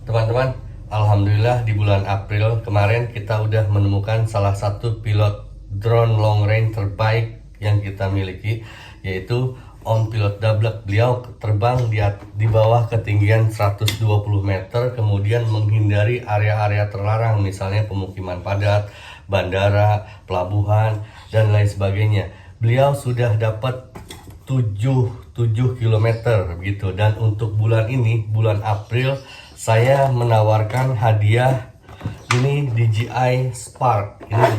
Teman-teman, alhamdulillah di bulan April kemarin kita udah menemukan salah satu pilot drone long range terbaik yang kita miliki, yaitu Om Pilot Dablek. Beliau terbang di bawah ketinggian 120 meter, kemudian menghindari area-area terlarang, misalnya pemukiman padat, bandara, pelabuhan, dan lain sebagainya. Beliau sudah dapat 7 kilometer gitu. Dan untuk bulan ini, bulan April, saya menawarkan hadiah ini DJI Spark. Ini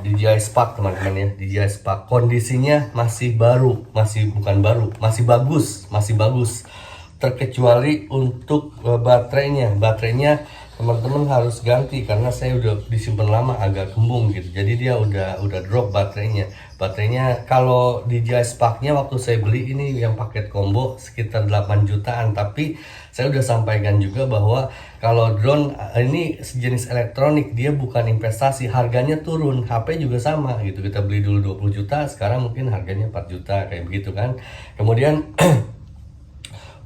DJI Spark teman-teman ya, DJI Spark. Kondisinya masih baru, masih bagus. Terkecuali untuk baterainya teman-teman harus ganti karena saya udah disimpan lama, agak kembung gitu. Jadi dia udah drop baterainya. Kalau DJI Spark-nya waktu saya beli ini yang paket combo sekitar 8 jutaan. Tapi saya udah sampaikan juga bahwa kalau drone ini sejenis elektronik, dia bukan investasi, harganya turun. HP juga sama gitu. Kita beli dulu 20 juta, sekarang mungkin harganya 4 juta kayak begitu kan. Kemudian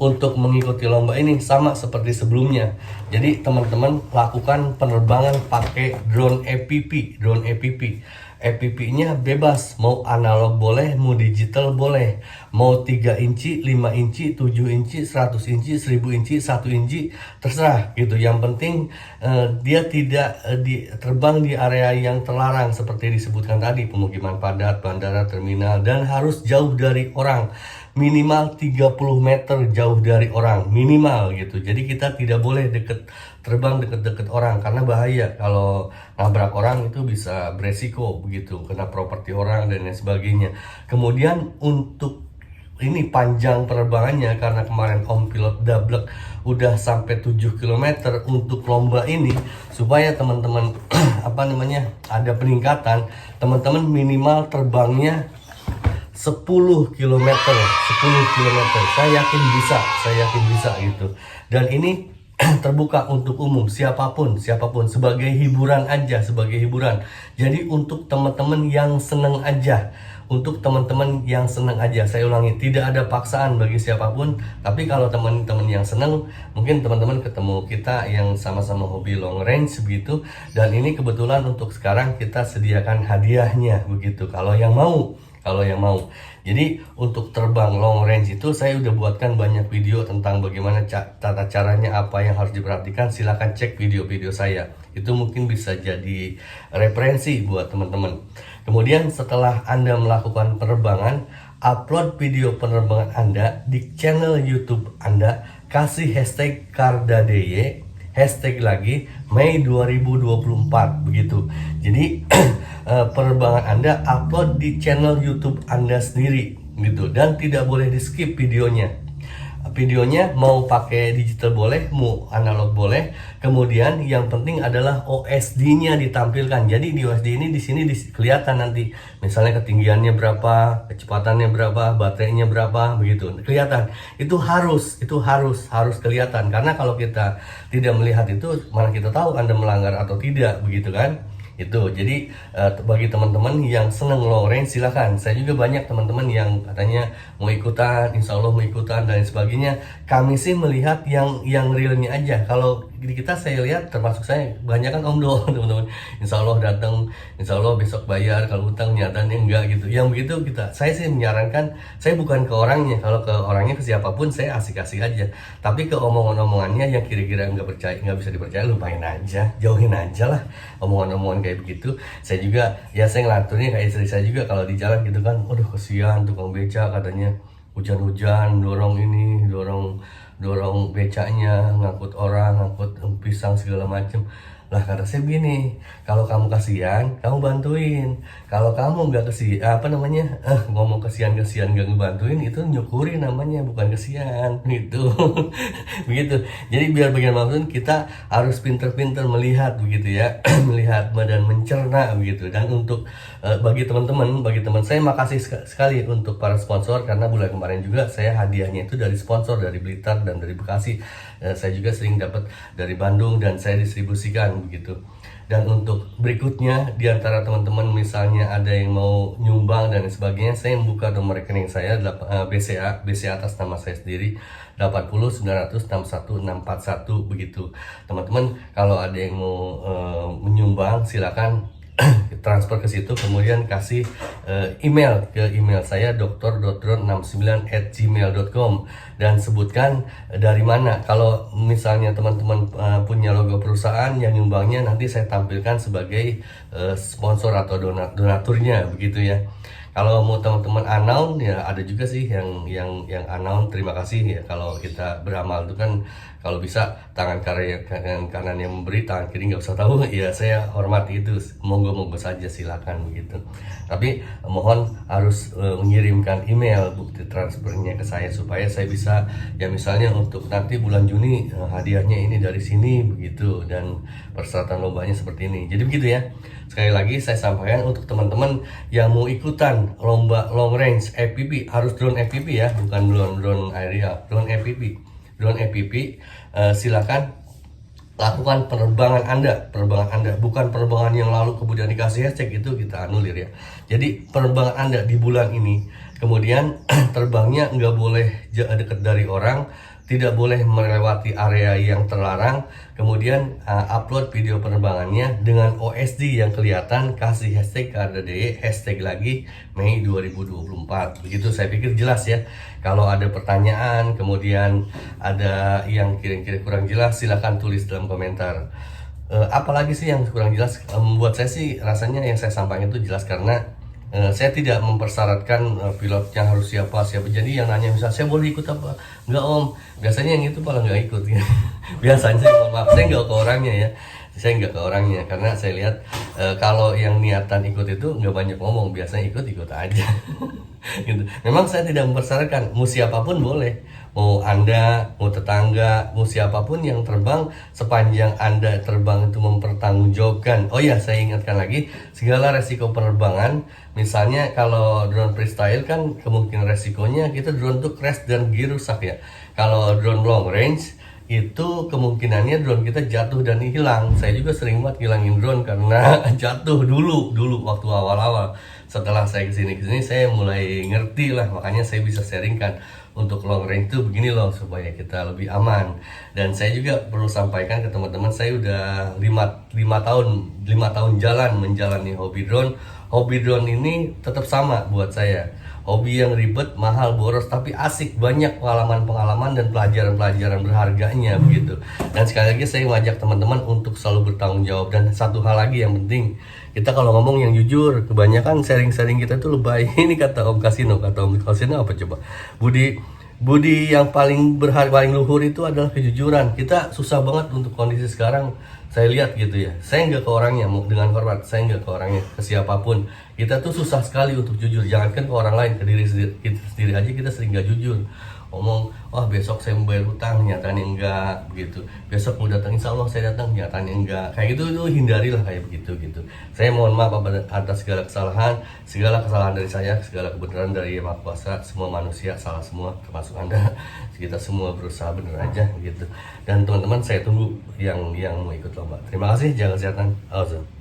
untuk mengikuti lomba ini sama seperti sebelumnya. Jadi teman-teman lakukan penerbangan pakai drone EPP. EPP-nya bebas, mau analog boleh, mau digital boleh, mau 3 inci, 5 inci, 7 inci, 100 inci, 1000 inci, 1 inci, terserah gitu. Yang penting dia tidak terbang di area yang terlarang seperti disebutkan tadi, pemukiman padat, bandara, terminal, dan harus jauh dari orang. Minimal 30 meter jauh dari orang, minimal gitu. Jadi kita tidak boleh terbang deket-deket orang karena bahaya. Kalau nabrak orang itu bisa beresiko begitu, kena properti orang dan lain sebagainya. Kemudian untuk ini panjang penerbangannya, karena kemarin Om Pilot Dablek udah sampai 7 km untuk lomba ini, supaya teman-teman ada peningkatan, teman-teman minimal terbangnya 10 km. Saya yakin bisa gitu. Dan ini terbuka untuk umum, siapapun sebagai hiburan aja. Jadi untuk teman-teman yang seneng aja. Saya ulangi, tidak ada paksaan bagi siapapun. Tapi kalau teman-teman yang seneng, mungkin teman-teman ketemu kita yang sama-sama hobi long range begitu. Dan ini kebetulan untuk sekarang kita sediakan hadiahnya begitu. Kalau yang mau. Jadi untuk terbang long range itu saya udah buatkan banyak video tentang bagaimana tata caranya, apa yang harus diperhatikan. Silahkan cek video-video saya, itu mungkin bisa jadi referensi buat teman-teman. Kemudian setelah Anda melakukan penerbangan, upload video penerbangan Anda di channel YouTube Anda, kasih hashtag Kardadeye, hashtag lagi Mei 2024 begitu. Jadi penerbangan Anda upload di channel YouTube Anda sendiri gitu, dan tidak boleh di skip videonya. Mau pakai digital boleh, mau analog boleh. Kemudian yang penting adalah OSD-nya ditampilkan. Jadi di OSD ini di sini kelihatan nanti, misalnya ketinggiannya berapa, kecepatannya berapa, baterainya berapa, begitu kelihatan. Itu harus kelihatan, karena kalau kita tidak melihat itu, mana kita tahu Anda melanggar atau tidak, begitu kan? Itu jadi bagi teman-teman yang seneng long range, silakan. Saya juga banyak teman-teman yang katanya mau ikutan, insya Allah mau ikutan dan sebagainya. Kami sih melihat yang realnya aja. Kalau di kita saya lihat, termasuk saya, banyak kan omdo teman-teman. Insya Allah datang, insya Allah besok bayar. Kalau utang nyatanya enggak gitu. Yang begitu saya sih menyarankan, saya bukan ke orangnya. Kalau ke orangnya, ke siapapun saya asik-asik aja. Tapi ke omongan-omongannya yang kira-kira nggak bisa dipercaya, lupain aja, jauhin aja lah omongan-omongan kayak begitu. Saya juga saya ngelaturnya kayak istri saya juga, kalau di jalan gitu kan, aduh kesian tukang beca, katanya hujan-hujan dorong becanya, ngangkut orang, ngangkut pisang segala macem. Lah kata saya begini, kalau kamu kasihan, kamu bantuin. Kalau kamu nggak ngomong kasihan nggak ngebantuin, itu nyukuri namanya, bukan kasihan gitu. Begitu. Jadi biar bagaimanapun kita harus pinter-pinter melihat begitu ya, melihat dan mencerna begitu. Dan untuk bagi teman saya, makasih sekali untuk para sponsor, karena bulan kemarin juga saya hadiahnya itu dari sponsor dari Blitar dan dari Bekasi. Saya juga sering dapat dari Bandung dan saya distribusikan begitu. Dan untuk berikutnya, di antara teman-teman misalnya ada yang mau nyumbang dan sebagainya, saya membuka nomor rekening saya BCA atas nama saya sendiri 80 900 61 641 begitu. Teman-teman kalau ada yang mau menyumbang silakan transfer ke situ, kemudian kasih email ke email saya dr.dron69@gmail.com dan sebutkan dari mana. Kalau misalnya teman-teman punya logo perusahaan yang nyumbangnya, nanti saya tampilkan sebagai sponsor atau donaturnya begitu ya. Kalau mau teman-teman unknown ya ada juga sih yang unknown. Terima kasih ya, kalau kita beramal itu kan kalau bisa tangan kanan yang memberi, tangan kiri nggak usah tahu ya, saya hormati itu, monggo saja silakan begitu. Tapi mohon harus mengirimkan email bukti transfernya ke saya supaya saya bisa ya, misalnya untuk nanti bulan Juni hadiahnya ini dari sini begitu, dan persyaratan lombanya seperti ini. Jadi begitu ya. Sekali lagi saya sampaikan untuk teman-teman yang mau ikutan lomba long range FPV, harus drone FPV ya, bukan drone aerial, drone FPV. Drone FPV silakan lakukan penerbangan Anda, bukan penerbangan yang lalu kemudian dikasih hashtag, itu kita anulir ya. Jadi penerbangan Anda di bulan ini, kemudian terbangnya nggak boleh dekat dari orang, tidak boleh melewati area yang terlarang, kemudian upload video penerbangannya dengan OSD yang kelihatan, kasih hashtag KRDDY, hashtag lagi Mei 2024. Begitu, saya pikir jelas ya. Kalau ada pertanyaan, kemudian ada yang kira-kira kurang jelas, silahkan tulis dalam komentar. Apalagi sih yang kurang jelas? Buat saya sih rasanya yang saya sampaikan itu jelas, karena saya tidak mempersyaratkan pilotnya harus siapa. Jadi yang nanya misalnya, saya boleh ikut apa? Enggak om, biasanya yang itu malah nggak ikut ya. Biasanya saya nggak ke orangnya ya. Saya nggak ke orangnya karena saya lihat kalau yang niatan ikut itu nggak banyak ngomong, biasanya ikut aja. Gitu. Memang saya tidak mempersyaratkan, mau siapapun boleh, mau Anda, mau tetangga, mau siapapun yang terbang, sepanjang Anda terbang itu mempertanggungjawabkan. Oh ya, saya ingatkan lagi, segala resiko penerbangan, misalnya kalau drone freestyle kan kemungkinan resikonya kita drone tuh crash dan gear rusak ya. Kalau drone long range itu kemungkinannya drone kita jatuh dan hilang. Saya juga sering banget ngilangin drone karena jatuh dulu waktu awal-awal. Setelah saya kesini saya mulai ngerti lah, makanya saya bisa sharingkan untuk long range itu begini loh supaya kita lebih aman. Dan saya juga perlu sampaikan ke teman-teman, saya udah 5 tahun menjalani hobi drone. Hobi drone ini tetap sama buat saya. Hobi yang ribet, mahal, boros, tapi asik, banyak pengalaman-pengalaman dan pelajaran-pelajaran berharganya begitu. Dan sekali lagi saya ngajak teman-teman untuk selalu bertanggung jawab. Dan satu hal lagi yang penting, kita kalau ngomong yang jujur, kebanyakan sharing-sharing kita tuh lebay. Ini kata Om Kasino apa coba? Budi yang paling berharga, paling luhur itu adalah kejujuran. Kita susah banget untuk kondisi sekarang, saya lihat gitu ya. Saya nggak ke orangnya, dengan hormat, saya nggak ke orangnya, ke siapapun. Kita tuh susah sekali untuk jujur, jangankan ke orang lain, ke diri sendiri aja kita sering nggak jujur. Ngomong, wah besok saya membayar hutang, nyatanya enggak begitu. Besok mau datang, insya Allah saya datang, nyatanya enggak. Kayak gitu, itu hindarilah kayak begitu gitu. Saya mohon maaf atas segala kesalahan dari saya, segala kebenaran dari Yang Maha Kuasa. Semua manusia salah semua, termasuk Anda. Kita semua berusaha bener aja gitu. Dan teman-teman, saya tunggu yang mau ikut lomba. Terima kasih, jaga kesehatan. Awesome.